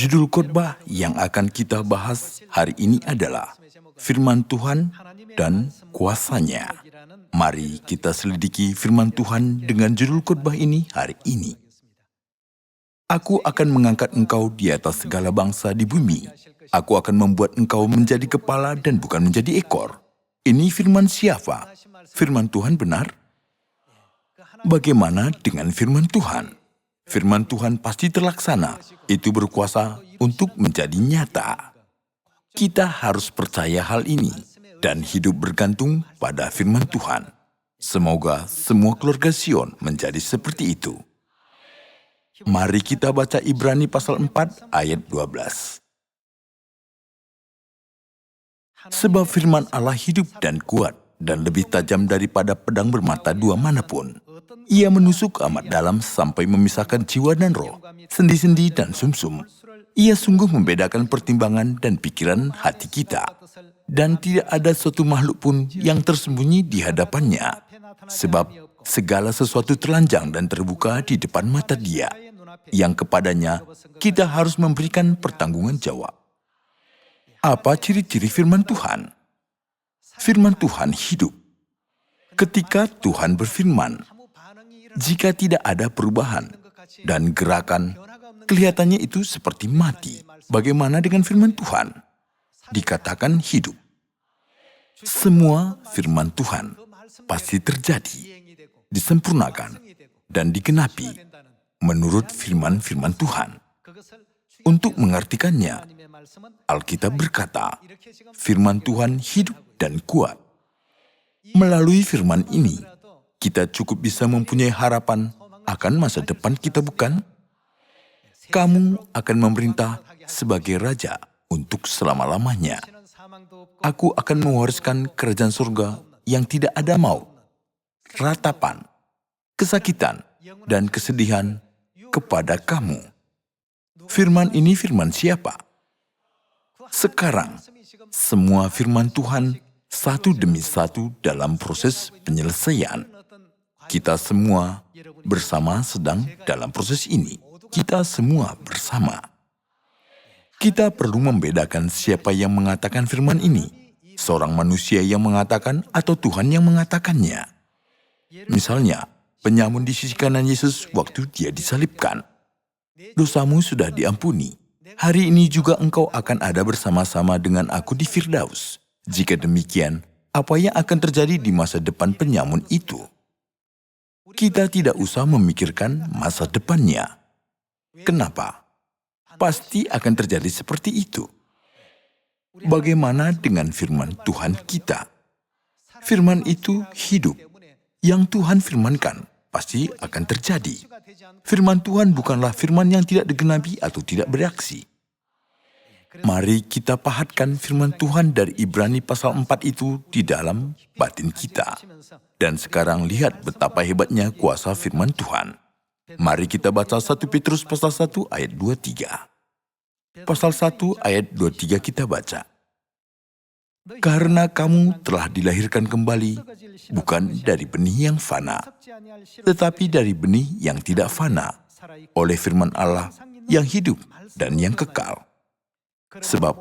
Judul khotbah yang akan kita bahas hari ini adalah Firman Tuhan dan Kuasanya. Mari kita selidiki firman Tuhan dengan judul khotbah ini hari ini. Aku akan mengangkat engkau di atas segala bangsa di bumi. Aku akan membuat engkau menjadi kepala dan bukan menjadi ekor. Ini firman siapa? Firman Tuhan benar? Bagaimana dengan firman Tuhan? Firman Tuhan pasti terlaksana. Itu berkuasa untuk menjadi nyata. Kita harus percaya hal ini dan hidup bergantung pada firman Tuhan. Semoga semua keluarga Sion menjadi seperti itu. Mari kita baca Ibrani pasal 4 ayat 12. Sebab firman Allah hidup dan kuat dan lebih tajam daripada pedang bermata dua manapun. Ia menusuk amat dalam sampai memisahkan jiwa dan roh, sendi-sendi dan sumsum. Ia sungguh membedakan pertimbangan dan pikiran hati kita. Dan tidak ada suatu makhluk pun yang tersembunyi di hadapannya. Sebab segala sesuatu telanjang dan terbuka di depan mata Dia, yang kepadanya kita harus memberikan pertanggungan jawab. Apa ciri-ciri firman Tuhan? Firman Tuhan hidup. Ketika Tuhan berfirman, jika tidak ada perubahan dan gerakan, kelihatannya itu seperti mati. Bagaimana dengan firman Tuhan? Dikatakan hidup. Semua firman Tuhan pasti terjadi, disempurnakan, dan digenapi menurut firman-firman Tuhan. Untuk mengartikannya, Alkitab berkata, firman Tuhan hidup dan kuat. Melalui firman ini, kita cukup bisa mempunyai harapan akan masa depan kita, bukan? Kamu akan memerintah sebagai raja untuk selama-lamanya. Aku akan mewariskan kerajaan surga yang tidak ada maut, ratapan, kesakitan, dan kesedihan kepada kamu. Firman ini firman siapa? Sekarang, semua firman Tuhan satu demi satu dalam proses penyelesaian. Kita semua bersama sedang dalam proses ini. Kita semua bersama. Kita perlu membedakan siapa yang mengatakan firman ini. Seorang manusia yang mengatakan atau Tuhan yang mengatakannya. Misalnya, penyamun di sisi kanan Yesus waktu Dia disalibkan. Dosamu sudah diampuni. Hari ini juga engkau akan ada bersama-sama dengan aku di Firdaus. Jika demikian, apa yang akan terjadi di masa depan penyamun itu? Kita tidak usah memikirkan masa depannya. Kenapa? Pasti akan terjadi seperti itu. Bagaimana dengan firman Tuhan kita? Firman itu hidup. Yang Tuhan firmankan pasti akan terjadi. Firman Tuhan bukanlah firman yang tidak digenapi atau tidak bereaksi. Mari kita pahatkan firman Tuhan dari Ibrani pasal 4 itu di dalam batin kita. Dan sekarang lihat betapa hebatnya kuasa firman Tuhan. Mari kita baca 1 Petrus pasal 1 ayat 23. Pasal 1 ayat 23 kita baca. Karena kamu telah dilahirkan kembali, bukan dari benih yang fana, tetapi dari benih yang tidak fana, oleh firman Allah yang hidup dan yang kekal. Sebab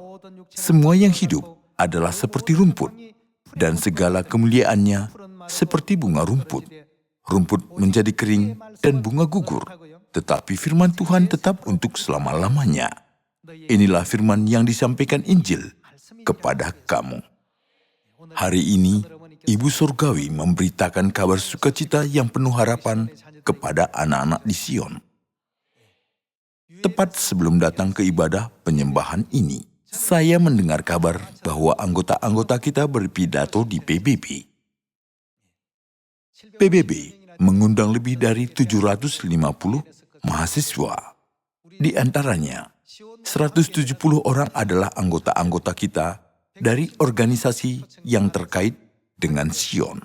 semua yang hidup adalah seperti rumput, dan segala kemuliaannya seperti bunga rumput. Rumput menjadi kering dan bunga gugur, tetapi firman Tuhan tetap untuk selama-lamanya. Inilah firman yang disampaikan Injil kepada kamu. Hari ini, Ibu Surgawi memberitakan kabar sukacita yang penuh harapan kepada anak-anak di Sion. Tepat sebelum datang ke ibadah penyembahan ini, saya mendengar kabar bahwa anggota-anggota kita berpidato di PBB. PBB mengundang lebih dari 750 mahasiswa. Di antaranya, 170 orang adalah anggota-anggota kita dari organisasi yang terkait dengan Sion.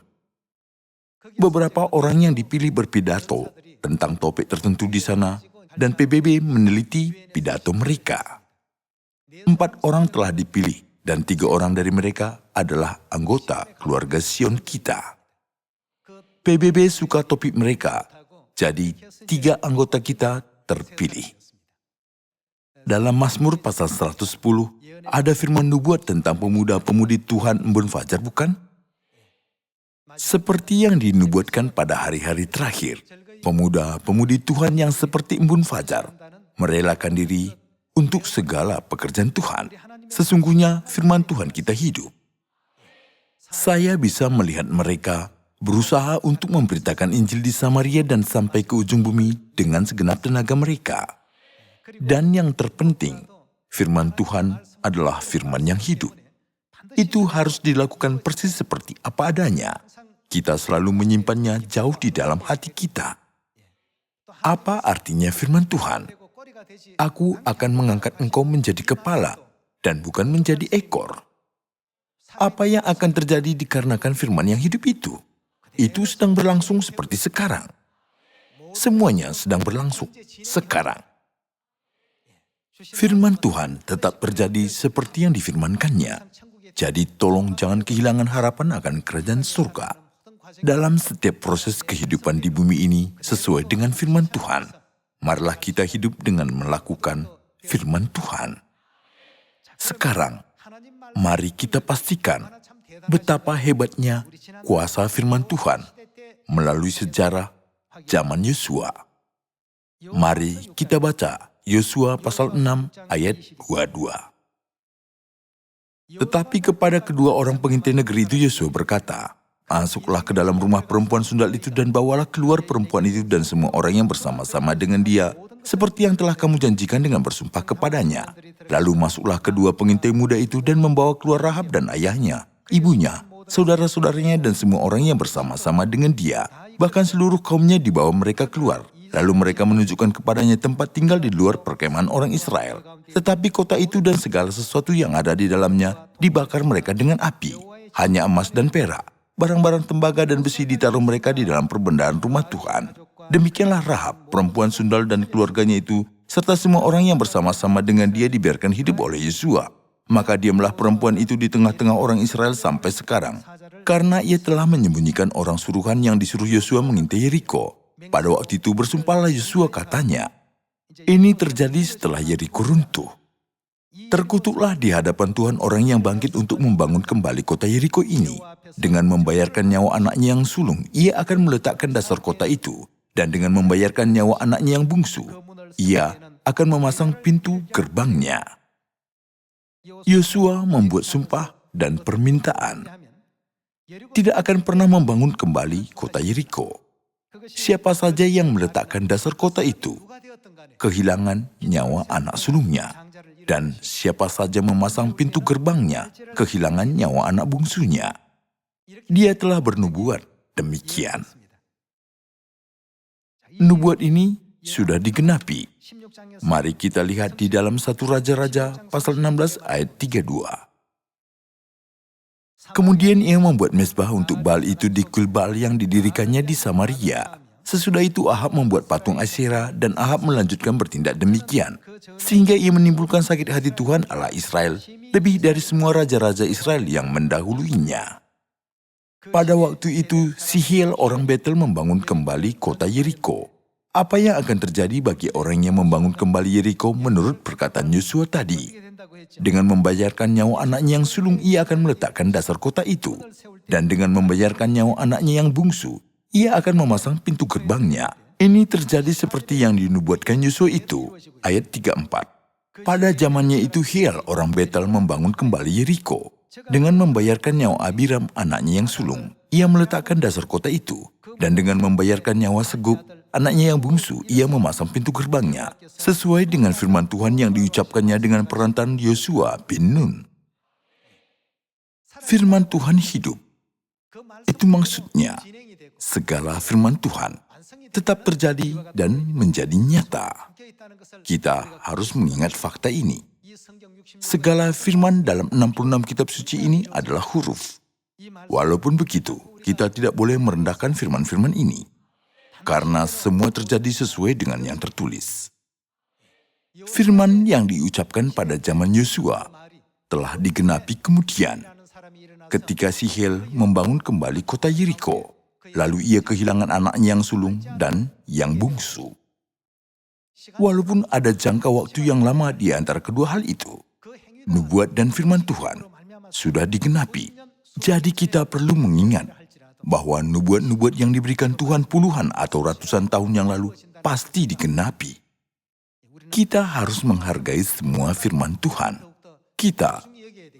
Beberapa orang yang dipilih berpidato tentang topik tertentu di sana, dan PBB meneliti pidato mereka. 4 orang telah dipilih, dan 3 orang dari mereka adalah anggota keluarga Sion kita. PBB suka topik mereka, jadi 3 anggota kita terpilih. Dalam Mazmur pasal 110, ada firman nubuat tentang pemuda-pemudi Tuhan embun fajar, bukan? Seperti yang dinubuatkan pada hari-hari terakhir, pemuda-pemudi Tuhan yang seperti embun fajar merelakan diri untuk segala pekerjaan Tuhan. Sesungguhnya firman Tuhan kita hidup. Saya bisa melihat mereka berusaha untuk memberitakan Injil di Samaria dan sampai ke ujung bumi dengan segenap tenaga mereka. Dan yang terpenting, firman Tuhan adalah firman yang hidup. Itu harus dilakukan persis seperti apa adanya. Kita selalu menyimpannya jauh di dalam hati kita. Apa artinya firman Tuhan? Aku akan mengangkat engkau menjadi kepala dan bukan menjadi ekor. Apa yang akan terjadi dikarenakan firman yang hidup itu? Itu sedang berlangsung seperti sekarang. Semuanya sedang berlangsung sekarang. Firman Tuhan tetap terjadi seperti yang difirmankannya. Jadi tolong jangan kehilangan harapan akan kerajaan surga. Dalam setiap proses kehidupan di bumi ini sesuai dengan firman Tuhan. Marilah kita hidup dengan melakukan firman Tuhan. Sekarang, mari kita pastikan betapa hebatnya kuasa firman Tuhan melalui sejarah zaman Yosua. Mari kita baca Yosua pasal 6 ayat 22. Tetapi kepada kedua orang pengintai negeri itu Yosua berkata, masuklah ke dalam rumah perempuan sundal itu dan bawalah keluar perempuan itu dan semua orang yang bersama-sama dengan dia, seperti yang telah kamu janjikan dengan bersumpah kepadanya. Lalu masuklah kedua pengintai muda itu dan membawa keluar Rahab dan ayahnya, ibunya, saudara-saudaranya dan semua orang yang bersama-sama dengan dia. Bahkan seluruh kaumnya dibawa mereka keluar. Lalu mereka menunjukkan kepadanya tempat tinggal di luar perkemahan orang Israel. Tetapi kota itu dan segala sesuatu yang ada di dalamnya dibakar mereka dengan api. Hanya emas dan perak, barang-barang tembaga dan besi ditaruh mereka di dalam perbendaan rumah Tuhan. Demikianlah Rahab, perempuan sundal dan keluarganya itu, serta semua orang yang bersama-sama dengan dia dibiarkan hidup oleh Yosua. Maka diamlah perempuan itu di tengah-tengah orang Israel sampai sekarang. Karena ia telah menyembunyikan orang suruhan yang disuruh Yosua mengintai Yeriko. Pada waktu itu bersumpahlah Yosua katanya, ini terjadi setelah Yeriko runtuh. Terkutuklah di hadapan Tuhan orang yang bangkit untuk membangun kembali kota Yeriko ini. Dengan membayarkan nyawa anaknya yang sulung, ia akan meletakkan dasar kota itu. Dan dengan membayarkan nyawa anaknya yang bungsu, ia akan memasang pintu gerbangnya. Yosua membuat sumpah dan permintaan. Tidak akan pernah membangun kembali kota Yeriko. Siapa saja yang meletakkan dasar kota itu, kehilangan nyawa anak sulungnya. Dan siapa saja memasang pintu gerbangnya, kehilangan nyawa anak bungsunya. Dia telah bernubuat demikian. Nubuat ini sudah digenapi. Mari kita lihat di dalam 1 Raja-Raja pasal 16 ayat 32. Kemudian ia membuat mezbah untuk Baal itu di kuil Baal yang didirikannya di Samaria. Sesudah itu Ahab membuat patung Asyera dan Ahab melanjutkan bertindak demikian. Sehingga ia menimbulkan sakit hati Tuhan Allah Israel lebih dari semua raja-raja Israel yang mendahuluinya. Pada waktu itu Sihiel orang Betel membangun kembali kota Yeriko. Apa yang akan terjadi bagi orang yang membangun kembali Yeriko menurut perkataan Yosua tadi? Dengan membayarkan nyawa anaknya yang sulung, ia akan meletakkan dasar kota itu. Dan dengan membayarkan nyawa anaknya yang bungsu, ia akan memasang pintu gerbangnya. Ini terjadi seperti yang dinubuatkan Yosua itu. Ayat 34. Pada zamannya itu Hiel orang Betel membangun kembali Yeriko. Dengan membayarkan nyawa Abiram anaknya yang sulung, ia meletakkan dasar kota itu. Dan dengan membayarkan nyawa Segub, anaknya yang bungsu, ia memasang pintu gerbangnya, sesuai dengan firman Tuhan yang diucapkannya dengan perantaraan Yosua bin Nun. Firman Tuhan hidup. Itu maksudnya, segala firman Tuhan tetap terjadi dan menjadi nyata. Kita harus mengingat fakta ini. Segala firman dalam 66 kitab suci ini adalah huruf. Walaupun begitu, kita tidak boleh merendahkan firman-firman ini. Karena semua terjadi sesuai dengan yang tertulis. Firman yang diucapkan pada zaman Yosua telah digenapi kemudian. Ketika Sihiel membangun kembali kota Yeriko, lalu ia kehilangan anaknya yang sulung dan yang bungsu. Walaupun ada jangka waktu yang lama di antara kedua hal itu, nubuat dan firman Tuhan sudah digenapi. Jadi kita perlu mengingat bahwa nubuat-nubuat yang diberikan Tuhan puluhan atau ratusan tahun yang lalu pasti digenapi. Kita harus menghargai semua firman Tuhan. Kita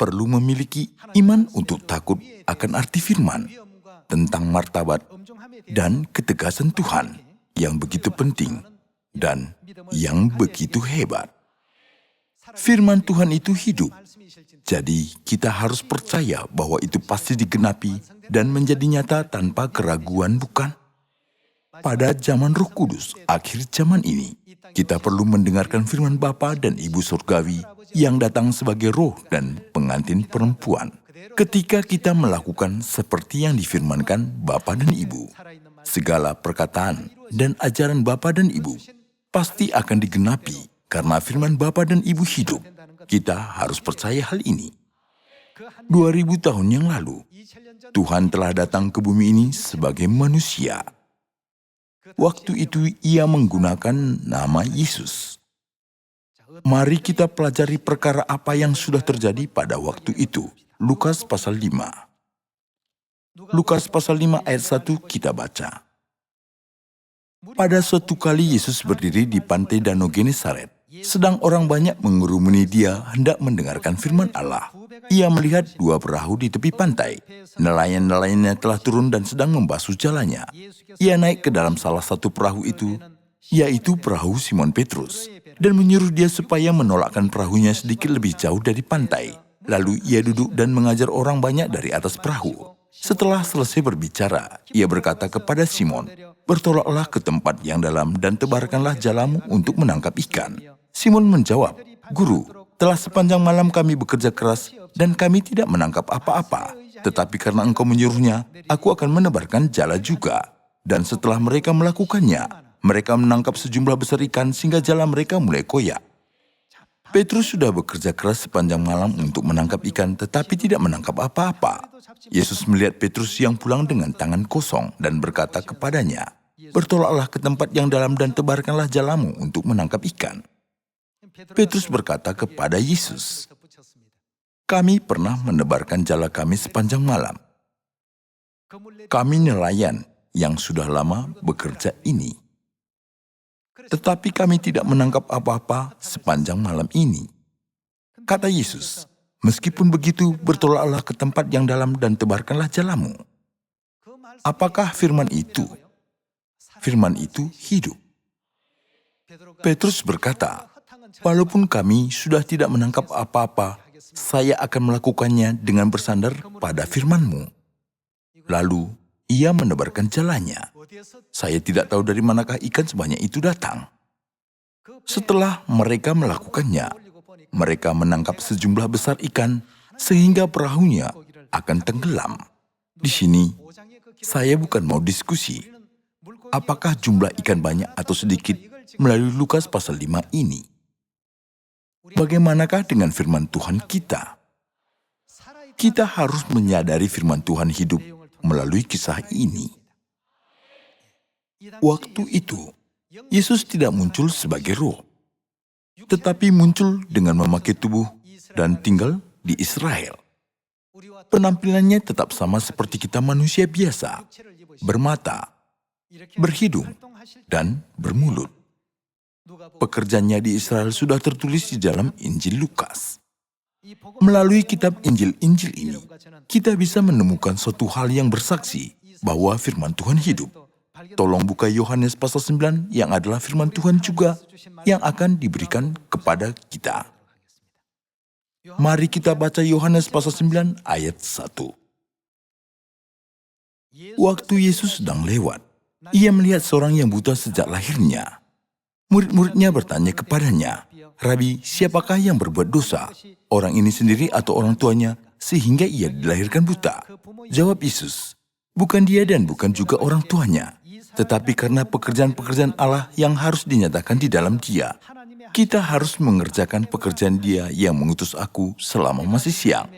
perlu memiliki iman untuk takut akan arti firman tentang martabat dan ketegasan Tuhan yang begitu penting dan yang begitu hebat. Firman Tuhan itu hidup, jadi kita harus percaya bahwa itu pasti digenapi dan menjadi nyata tanpa keraguan, bukan? Pada zaman Roh Kudus, akhir zaman ini, kita perlu mendengarkan firman Bapa dan Ibu Surgawi yang datang sebagai roh dan pengantin perempuan. Ketika kita melakukan seperti yang difirmankan Bapa dan Ibu, segala perkataan dan ajaran Bapa dan Ibu pasti akan digenapi karena firman Bapa dan Ibu hidup. Kita harus percaya hal ini. 2000 tahun yang lalu, Tuhan telah datang ke bumi ini sebagai manusia. Waktu itu ia menggunakan nama Yesus. Mari kita pelajari perkara apa yang sudah terjadi pada waktu itu. Lukas pasal 5. Lukas pasal 5 ayat 1 kita baca. Pada suatu kali Yesus berdiri di pantai Danau Genesaret. Sedang orang banyak mengurumuni dia hendak mendengarkan firman Allah. Ia melihat dua perahu di tepi pantai. Nelayan-nelayannya telah turun dan sedang membasuh jalannya. Ia naik ke dalam salah satu perahu itu, yaitu perahu Simon Petrus, dan menyuruh dia supaya menolakkan perahunya sedikit lebih jauh dari pantai. Lalu ia duduk dan mengajar orang banyak dari atas perahu. Setelah selesai berbicara, ia berkata kepada Simon, "Bertolaklah ke tempat yang dalam dan tebarkanlah jalamu untuk menangkap ikan." Simon menjawab, "Guru, telah sepanjang malam kami bekerja keras dan kami tidak menangkap apa-apa. Tetapi karena engkau menyuruhnya, aku akan menebarkan jala juga." Dan setelah mereka melakukannya, mereka menangkap sejumlah besar ikan sehingga jala mereka mulai koyak. Petrus sudah bekerja keras sepanjang malam untuk menangkap ikan tetapi tidak menangkap apa-apa. Yesus melihat Petrus yang pulang dengan tangan kosong dan berkata kepadanya, "Bertolaklah ke tempat yang dalam dan tebarkanlah jalamu untuk menangkap ikan." Petrus berkata kepada Yesus, "Kami pernah menebarkan jala kami sepanjang malam. Kami nelayan yang sudah lama bekerja ini. Tetapi kami tidak menangkap apa-apa sepanjang malam ini." Kata Yesus, "Meskipun begitu, bertolaklah ke tempat yang dalam dan tebarkanlah jalamu." Apakah firman itu? Firman itu hidup. Petrus berkata, "Walaupun kami sudah tidak menangkap apa-apa, saya akan melakukannya dengan bersandar pada firman-Mu." Lalu, ia menebarkan jalannya. Saya tidak tahu dari manakah ikan sebanyak itu datang. Setelah mereka melakukannya, mereka menangkap sejumlah besar ikan sehingga perahunya akan tenggelam. Di sini, saya bukan mau diskusi apakah jumlah ikan banyak atau sedikit melalui Lukas pasal 5 ini. Bagaimanakah dengan firman Tuhan kita? Kita harus menyadari firman Tuhan hidup melalui kisah ini. Waktu itu, Yesus tidak muncul sebagai roh, tetapi muncul dengan memakai tubuh dan tinggal di Israel. Penampilannya tetap sama seperti kita manusia biasa, bermata, berhidung, dan bermulut. Pekerjaannya di Israel sudah tertulis di dalam Injil Lukas. Melalui kitab Injil-Injil ini, kita bisa menemukan suatu hal yang bersaksi bahwa firman Tuhan hidup. Tolong buka Yohanes pasal 9 yang adalah firman Tuhan juga yang akan diberikan kepada kita. Mari kita baca Yohanes pasal 9 ayat 1. Waktu Yesus sedang lewat, ia melihat seorang yang buta sejak lahirnya. Murid-muridnya bertanya kepadanya, "Rabi, siapakah yang berbuat dosa? Orang ini sendiri atau orang tuanya sehingga ia dilahirkan buta?" Jawab Yesus, "Bukan dia dan bukan juga orang tuanya. Tetapi karena pekerjaan-pekerjaan Allah yang harus dinyatakan di dalam dia, kita harus mengerjakan pekerjaan dia yang mengutus aku selama masih siang.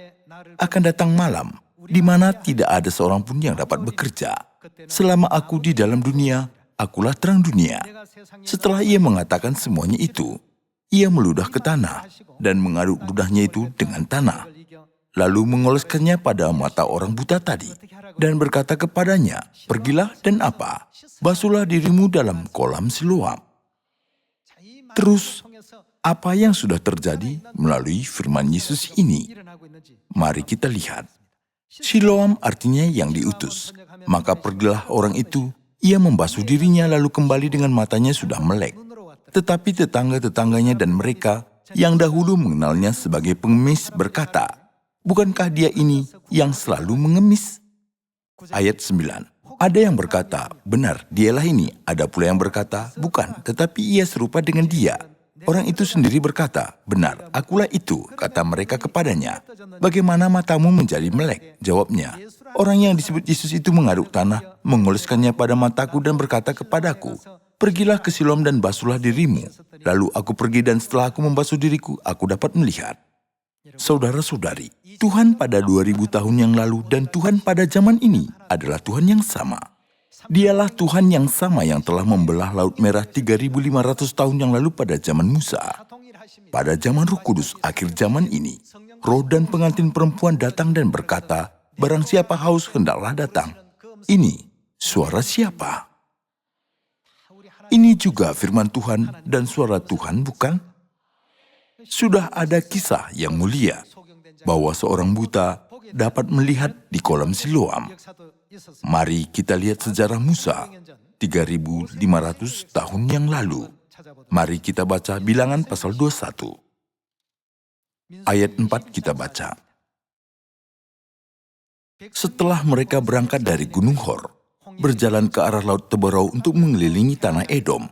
Akan datang malam, di mana tidak ada seorang pun yang dapat bekerja. Selama aku di dalam dunia, akulah terang dunia." Setelah ia mengatakan semuanya itu, ia meludah ke tanah dan mengaduk ludahnya itu dengan tanah. Lalu mengoleskannya pada mata orang buta tadi dan berkata kepadanya, "Pergilah dan apa? Basuhlah dirimu dalam kolam Siloam." Terus, apa yang sudah terjadi melalui firman Yesus ini? Mari kita lihat. Siloam artinya yang diutus. Maka pergilah orang itu, ia membasuh dirinya lalu kembali dengan matanya sudah melek. Tetapi tetangga-tetangganya dan mereka yang dahulu mengenalnya sebagai pengemis berkata, "Bukankah dia ini yang selalu mengemis?" Ayat 9. Ada yang berkata, "Benar, dialah ini." Ada pula yang berkata, "Bukan, tetapi ia serupa dengan dia." Orang itu sendiri berkata, "Benar, akulah itu," kata mereka kepadanya. "Bagaimana matamu menjadi melek?" Jawabnya, "Orang yang disebut Yesus itu mengaduk tanah, mengoleskannya pada mataku dan berkata kepadaku, 'Pergilah ke Siloam dan basuhlah dirimu.' Lalu aku pergi dan setelah aku membasuh diriku, aku dapat melihat." Saudara-saudari, Tuhan pada 2000 tahun yang lalu dan Tuhan pada zaman ini adalah Tuhan yang sama. Dialah Tuhan yang sama yang telah membelah Laut Merah 3.500 tahun yang lalu pada zaman Musa. Pada zaman Roh Kudus akhir zaman ini, Roh dan pengantin perempuan datang dan berkata, "Barang siapa haus hendaklah datang." Ini suara siapa? Ini juga firman Tuhan dan suara Tuhan, bukan? Sudah ada kisah yang mulia bahwa seorang buta dapat melihat di kolam Siloam. Mari kita lihat sejarah Musa 3.500 tahun yang lalu. Mari kita baca Bilangan pasal 21. Ayat 4 kita baca. Setelah mereka berangkat dari Gunung Hor, berjalan ke arah Laut Teberau untuk mengelilingi tanah Edom,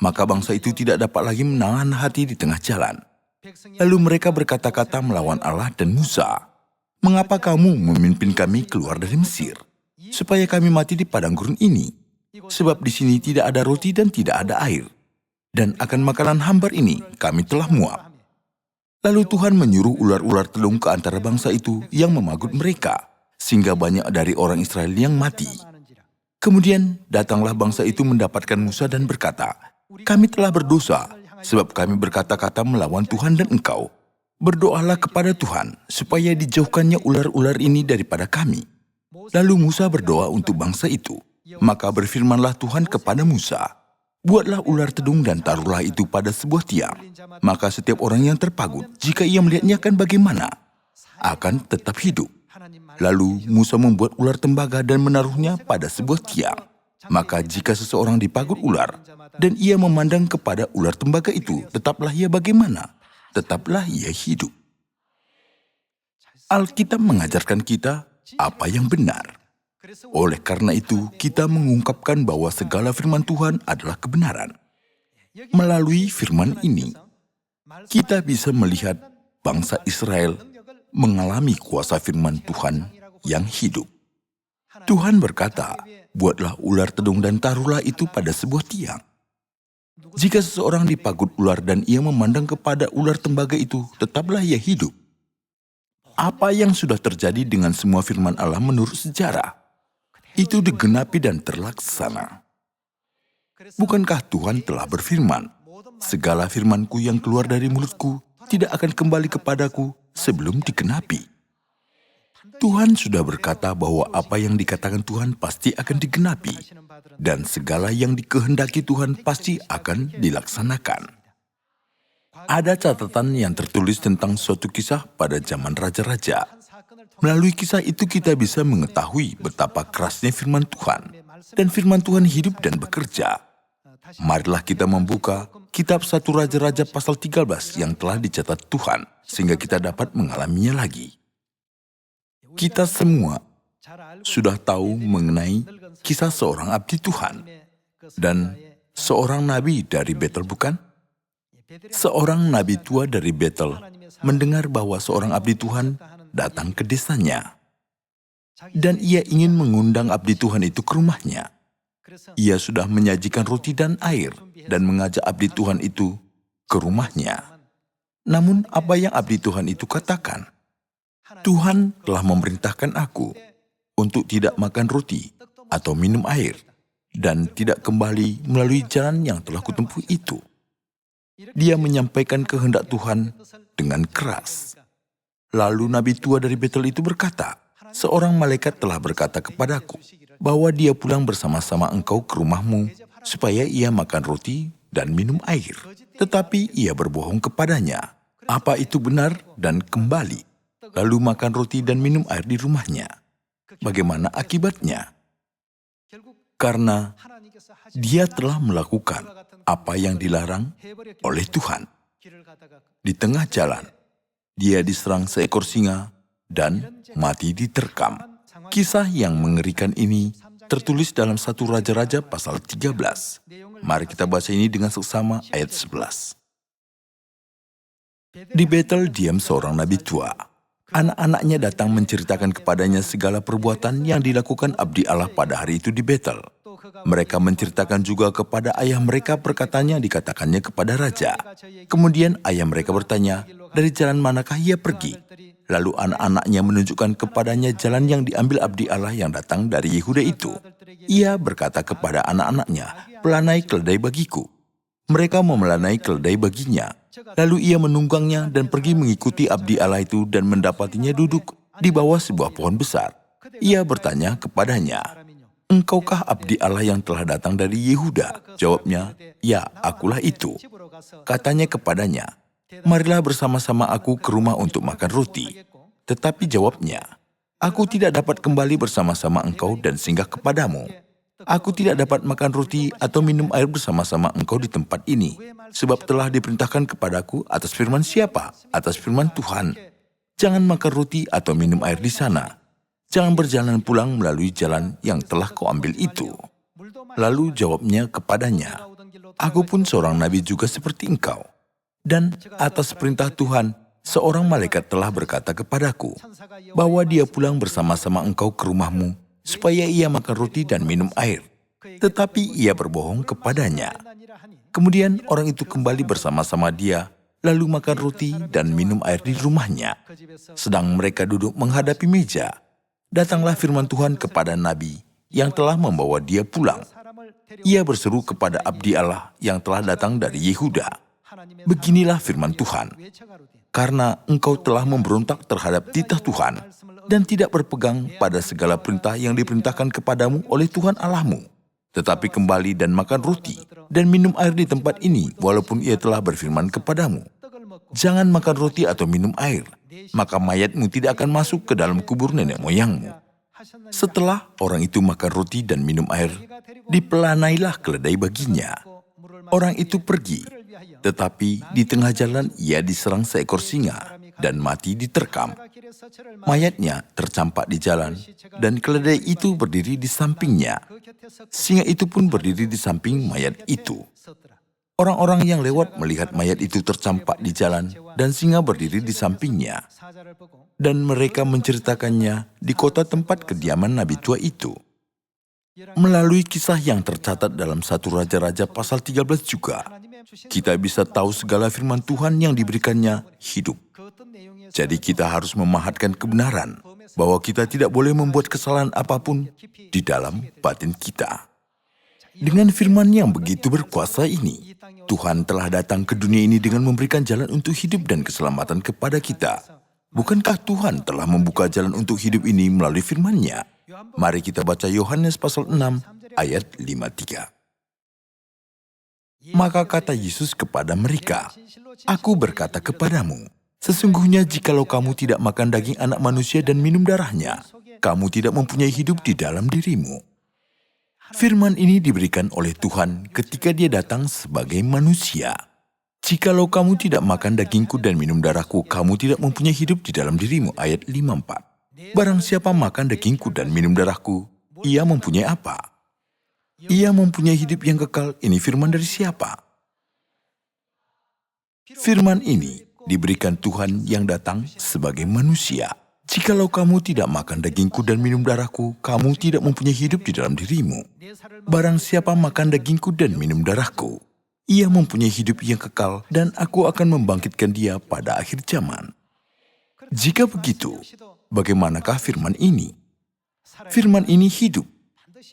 maka bangsa itu tidak dapat lagi menahan hati di tengah jalan. Lalu mereka berkata-kata melawan Allah dan Musa, "Mengapa kamu memimpin kami keluar dari Mesir, supaya kami mati di padang gurun ini? Sebab di sini tidak ada roti dan tidak ada air, dan akan makanan hambar ini kami telah muak." Lalu Tuhan menyuruh ular-ular telung ke antara bangsa itu yang memagut mereka, sehingga banyak dari orang Israel yang mati. Kemudian datanglah bangsa itu mendapatkan Musa dan berkata, "Kami telah berdosa, sebab kami berkata-kata melawan Tuhan dan engkau. Berdoalah kepada Tuhan, supaya dijauhkannya ular-ular ini daripada kami." Lalu Musa berdoa untuk bangsa itu. Maka berfirmanlah Tuhan kepada Musa, "Buatlah ular tedung dan taruhlah itu pada sebuah tiang. Maka setiap orang yang terpagut, jika ia melihatnya akan bagaimana? Akan tetap hidup." Lalu Musa membuat ular tembaga dan menaruhnya pada sebuah tiang. Maka jika seseorang dipagut ular, dan ia memandang kepada ular tembaga itu, tetaplah ia bagaimana? Tetaplah ia hidup. Alkitab mengajarkan kita apa yang benar. Oleh karena itu, kita mengungkapkan bahwa segala firman Tuhan adalah kebenaran. Melalui firman ini, kita bisa melihat bangsa Israel mengalami kuasa firman Tuhan yang hidup. Tuhan berkata, "Buatlah ular tedung dan taruhlah itu pada sebuah tiang." Jika seseorang dipagut ular dan ia memandang kepada ular tembaga itu, tetaplah ia hidup. Apa yang sudah terjadi dengan semua firman Allah menurut sejarah? Itu digenapi dan terlaksana. Bukankah Tuhan telah berfirman, "Segala firman-Ku yang keluar dari mulut-Ku tidak akan kembali kepadaku sebelum digenapi"? Tuhan sudah berkata bahwa apa yang dikatakan Tuhan pasti akan digenapi, dan segala yang dikehendaki Tuhan pasti akan dilaksanakan. Ada catatan yang tertulis tentang suatu kisah pada zaman raja-raja. Melalui kisah itu kita bisa mengetahui betapa kerasnya firman Tuhan, dan firman Tuhan hidup dan bekerja. Marilah kita membuka kitab 1 Raja-Raja pasal 13 yang telah dicatat Tuhan, sehingga kita dapat mengalaminya lagi. Kita semua sudah tahu mengenai kisah seorang abdi Tuhan dan seorang nabi dari Betel, bukan? Seorang nabi tua dari Betel mendengar bahwa seorang abdi Tuhan datang ke desanya. Dan ia ingin mengundang abdi Tuhan itu ke rumahnya. Ia sudah menyajikan roti dan air dan mengajak abdi Tuhan itu ke rumahnya. Namun apa yang abdi Tuhan itu katakan? "Tuhan telah memerintahkan aku untuk tidak makan roti atau minum air dan tidak kembali melalui jalan yang telah kutempuh itu. Dia menyampaikan kehendak Tuhan dengan keras. Lalu nabi tua dari Betel itu berkata, "Seorang malaikat telah berkata kepadaku bahwa dia pulang bersama-sama engkau ke rumahmu supaya ia makan roti dan minum air. Tetapi ia berbohong kepadanya. Apa itu benar dan kembali, lalu makan roti dan minum air di rumahnya. Bagaimana akibatnya? Karena dia telah melakukan apa yang dilarang oleh Tuhan. Di tengah jalan, dia diserang seekor singa dan mati diterkam." Kisah yang mengerikan ini tertulis dalam 1 Raja-Raja pasal 13. Mari kita baca ini dengan seksama ayat 11. Di Betel diam seorang nabi tua. Anak-anaknya datang menceritakan kepadanya segala perbuatan yang dilakukan abdi Allah pada hari itu di Betel. Mereka menceritakan juga kepada ayah mereka perkataannya dikatakannya kepada raja. Kemudian ayah mereka bertanya, "Dari jalan manakah ia pergi?" Lalu anak-anaknya menunjukkan kepadanya jalan yang diambil abdi Allah yang datang dari Yehuda itu. Ia berkata kepada anak-anaknya, "Pelanai keledai bagiku." Mereka memelanai keledai baginya. Lalu ia menunggangnya dan pergi mengikuti abdi Allah itu dan mendapatinya duduk di bawah sebuah pohon besar. Ia bertanya kepadanya, "Engkaukah abdi Allah yang telah datang dari Yehuda?" Jawabnya, "Ya, akulah itu." Katanya kepadanya, "Marilah bersama-sama aku ke rumah untuk makan roti." Tetapi jawabnya, "Aku tidak dapat kembali bersama-sama engkau dan singgah kepadamu. Aku tidak dapat makan roti atau minum air bersama-sama engkau di tempat ini, sebab telah diperintahkan kepadaku atas firman siapa? Atas firman Tuhan. Jangan makan roti atau minum air di sana. Jangan berjalan pulang melalui jalan yang telah kau ambil itu." Lalu jawabnya kepadanya, "Aku pun seorang nabi juga seperti engkau. Dan atas perintah Tuhan, seorang malaikat telah berkata kepadaku bahwa dia pulang bersama-sama engkau ke rumahmu supaya ia makan roti dan minum air. Tetapi ia berbohong kepadanya." Kemudian orang itu kembali bersama-sama dia, lalu makan roti dan minum air di rumahnya. Sedang mereka duduk menghadapi meja, datanglah firman Tuhan kepada nabi yang telah membawa dia pulang. Ia berseru kepada abdi Allah yang telah datang dari Yehuda, "Beginilah firman Tuhan, karena engkau telah memberontak terhadap titah Tuhan dan tidak berpegang pada segala perintah yang diperintahkan kepadamu oleh Tuhan Allahmu, tetapi kembali dan makan roti dan minum air di tempat ini walaupun ia telah berfirman kepadamu, 'Jangan makan roti atau minum air, maka mayatmu tidak akan masuk ke dalam kubur nenek moyangmu.' Setelah orang itu makan roti dan minum air, dipelanailah keledai baginya. Orang itu pergi, tetapi di tengah jalan ia diserang seekor singa dan mati diterkam. Mayatnya tercampak di jalan dan keledai itu berdiri di sampingnya. Singa itu pun berdiri di samping mayat itu. Orang-orang yang lewat melihat mayat itu tercampak di jalan dan singa berdiri di sampingnya. Dan mereka menceritakannya di kota tempat kediaman nabi tua itu. Melalui kisah yang tercatat dalam 1 Raja-Raja pasal 13 juga, kita bisa tahu segala firman Tuhan yang diberikannya hidup. Jadi kita harus memahatkan kebenaran bahwa kita tidak boleh membuat kesalahan apapun di dalam batin kita. Dengan firman yang begitu berkuasa ini, Tuhan telah datang ke dunia ini dengan memberikan jalan untuk hidup dan keselamatan kepada kita. Bukankah Tuhan telah membuka jalan untuk hidup ini melalui firman-Nya? Mari kita baca Yohanes pasal 6 ayat 53. Maka kata Yesus kepada mereka, "Aku berkata kepadamu, sesungguhnya jikalau kamu tidak makan daging anak manusia dan minum darahnya, kamu tidak mempunyai hidup di dalam dirimu." Firman ini diberikan oleh Tuhan ketika dia datang sebagai manusia. "Jikalau kamu tidak makan dagingku dan minum darahku, kamu tidak mempunyai hidup di dalam dirimu." Ayat 54. Barang siapa makan dagingku dan minum darahku, ia mempunyai apa? Ia mempunyai hidup yang kekal. Ini firman dari siapa? Firman ini diberikan Tuhan yang datang sebagai manusia. "Jikalau kamu tidak makan dagingku dan minum darahku, kamu tidak mempunyai hidup di dalam dirimu. Barang siapa makan dagingku dan minum darahku, ia mempunyai hidup yang kekal dan aku akan membangkitkan dia pada akhir zaman." Jika begitu, bagaimanakah firman ini? Firman ini hidup.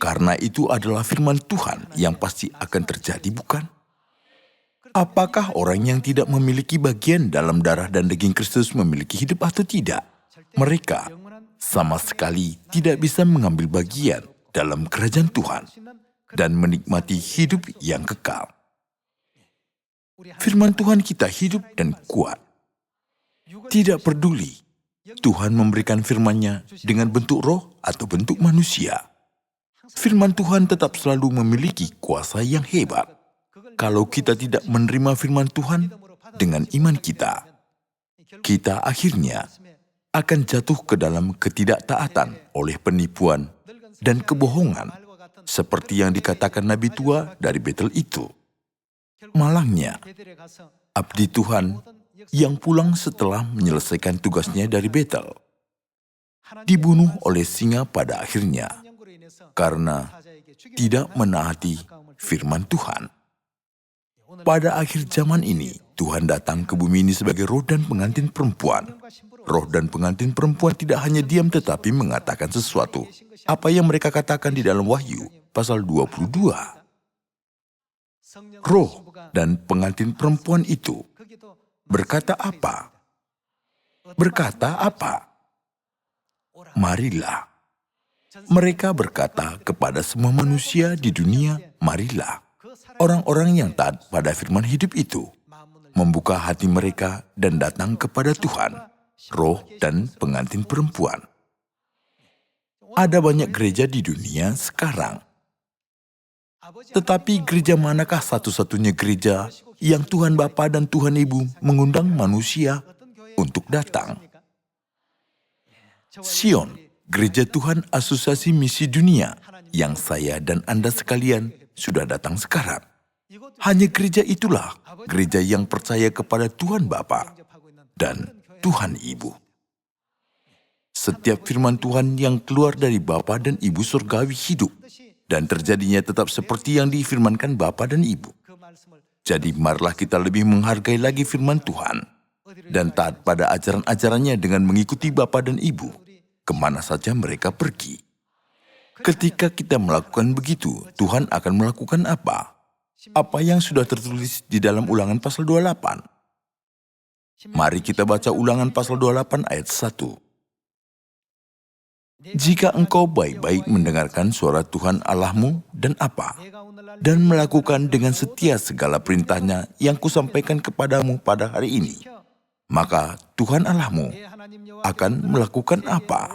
Karena itu adalah firman Tuhan yang pasti akan terjadi, bukan? Apakah orang yang tidak memiliki bagian dalam darah dan daging Kristus memiliki hidup atau tidak? Mereka sama sekali tidak bisa mengambil bagian dalam kerajaan Tuhan dan menikmati hidup yang kekal. Firman Tuhan kita hidup dan kuat. Tidak peduli Tuhan memberikan firman-Nya dengan bentuk roh atau bentuk manusia. Firman Tuhan tetap selalu memiliki kuasa yang hebat. Kalau kita tidak menerima firman Tuhan dengan iman kita, kita akhirnya akan jatuh ke dalam ketidaktaatan oleh penipuan dan kebohongan, seperti yang dikatakan Nabi tua dari Betel itu. Malangnya, abdi Tuhan yang pulang setelah menyelesaikan tugasnya dari Betel dibunuh oleh singa pada akhirnya karena tidak menaati firman Tuhan. Pada akhir zaman ini, Tuhan datang ke bumi ini sebagai roh dan pengantin perempuan. Roh dan pengantin perempuan tidak hanya diam tetapi mengatakan sesuatu. Apa yang mereka katakan di dalam Wahyu pasal 22. Roh dan pengantin perempuan itu berkata apa? Berkata apa? Marilah. Mereka berkata kepada semua manusia di dunia, marilah. Orang-orang yang taat pada firman hidup itu membuka hati mereka dan datang kepada Tuhan, roh dan pengantin perempuan. Ada banyak gereja di dunia sekarang. Tetapi gereja manakah satu-satunya gereja yang Tuhan Bapa dan Tuhan Ibu mengundang manusia untuk datang? Sion, Gereja Tuhan Asosiasi Misi Dunia, yang saya dan Anda sekalian sudah datang sekarang. Hanya gereja itulah gereja yang percaya kepada Tuhan Bapa dan Tuhan Ibu. Setiap firman Tuhan yang keluar dari Bapa dan Ibu surgawi hidup dan terjadinya tetap seperti yang difirmankan Bapa dan Ibu. Jadi marilah kita lebih menghargai lagi firman Tuhan dan taat pada ajaran-ajarannya dengan mengikuti Bapa dan Ibu kemana saja mereka pergi. Ketika kita melakukan begitu, Tuhan akan melakukan apa? Apa yang sudah tertulis di dalam Ulangan pasal 28. Mari kita baca Ulangan pasal 28 ayat 1. Jika engkau baik-baik mendengarkan suara Tuhan Allahmu dan apa? Dan melakukan dengan setia segala perintahnya yang kusampaikan kepadamu pada hari ini, maka Tuhan Allahmu akan melakukan apa?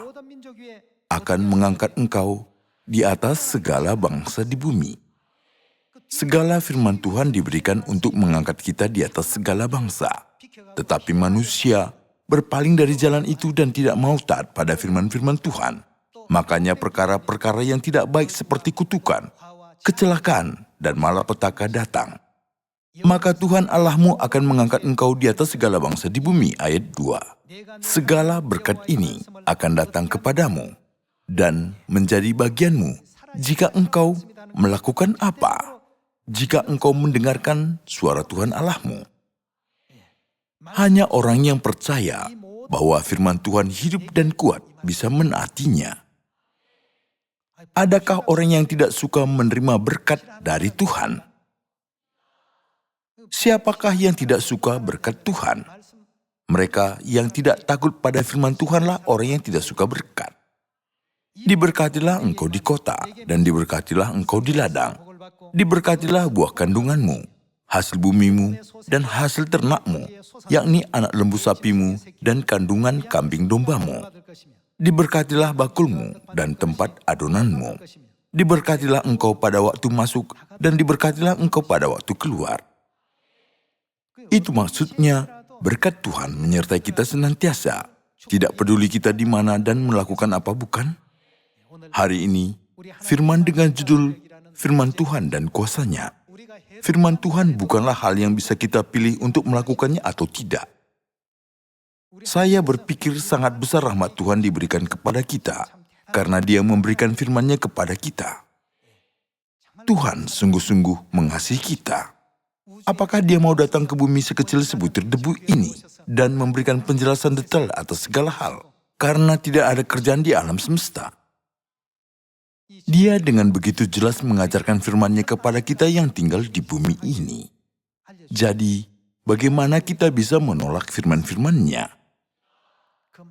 Akan mengangkat engkau di atas segala bangsa di bumi. Segala firman Tuhan diberikan untuk mengangkat kita di atas segala bangsa. Tetapi manusia berpaling dari jalan itu dan tidak mau taat pada firman-firman Tuhan. Makanya perkara-perkara yang tidak baik seperti kutukan, kecelakaan, dan malapetaka datang. Maka Tuhan Allahmu akan mengangkat engkau di atas segala bangsa di bumi. Ayat 2. Segala berkat ini akan datang kepadamu dan menjadi bagianmu jika engkau melakukan apa? Jika engkau mendengarkan suara Tuhan Allahmu. Hanya orang yang percaya bahwa firman Tuhan hidup dan kuat bisa menaatinya. Adakah orang yang tidak suka menerima berkat dari Tuhan? Siapakah yang tidak suka berkat Tuhan? Mereka yang tidak takut pada firman Tuhanlah orang yang tidak suka berkat. Diberkatilah engkau di kota, dan diberkatilah engkau di ladang. Diberkatilah buah kandunganmu, hasil bumimu, dan hasil ternakmu, yakni anak lembu sapimu dan kandungan kambing dombamu. Diberkatilah bakulmu dan tempat adonanmu. Diberkatilah engkau pada waktu masuk, dan diberkatilah engkau pada waktu keluar. Itu maksudnya, berkat Tuhan menyertai kita senantiasa. Tidak peduli kita di mana dan melakukan apa, bukan? Hari ini, firman dengan judul Firman Tuhan dan Kuasanya. Firman Tuhan bukanlah hal yang bisa kita pilih untuk melakukannya atau tidak. Saya berpikir sangat besar rahmat Tuhan diberikan kepada kita, karena Dia memberikan firman-Nya kepada kita. Tuhan sungguh-sungguh mengasihi kita. Apakah Dia mau datang ke bumi sekecil sebutir debu ini dan memberikan penjelasan detail atas segala hal, karena tidak ada kerjaan di alam semesta? Dia dengan begitu jelas mengajarkan firman-Nya kepada kita yang tinggal di bumi ini. Jadi, bagaimana kita bisa menolak firman-firman-Nya?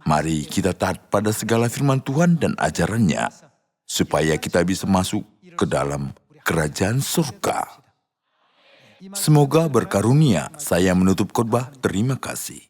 Mari kita taat pada segala firman Tuhan dan ajaran-Nya, supaya kita bisa masuk ke dalam kerajaan surga. Semoga berkarunia. Saya menutup khotbah. Terima kasih.